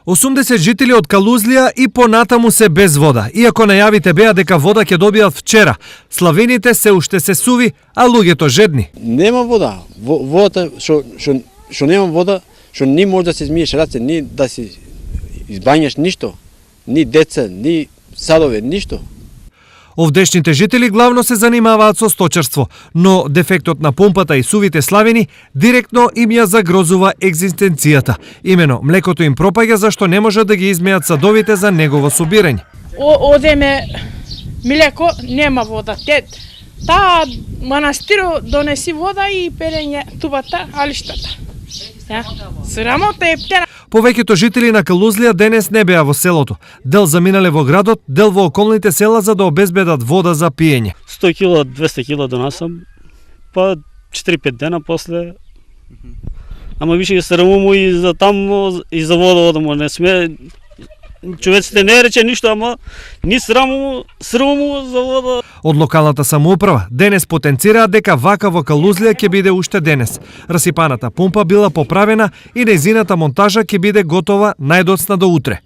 80 жители од Калузлија и понатаму се без вода. Иако најавите беа дека вода ќе добијат вчера, славените се уште се суви, а луѓето жедни. Нема вода. Водата што нема вода, што ни може да се измиеш раце, ни да се избањаш ништо, ни деца, ни садове, ништо. Овдешните жители главно се занимаваат со сточарство, но дефектот на помпата и сувите славени директно им ја загрозува екзистенцијата. Имено, млекото им пропаѓа зашто не може да ги измеат садовите за негово собирање. Одеме млеко, нема вода. Таа манастиро донеси вода и перење тубата, алиштата. Срамота е птена. Повеќето жители на Калузлија денес не беа во селото. Дел заминале во градот, дел во околните села за да обезбедат вода за пиење. 100 кила, 200 кила донасам, па 4-5 дена после. Ама више ги срамувам и за таму и за вода одам, не сме. Човеците не рече ништо, ама ни срамувам за вода. Од локалната самоуправа денес потенцираат дека вака во Калузлија ќе биде уште денес. Расипаната помпа била поправена и нејзината монтажа ќе биде готова најдоцна до утре.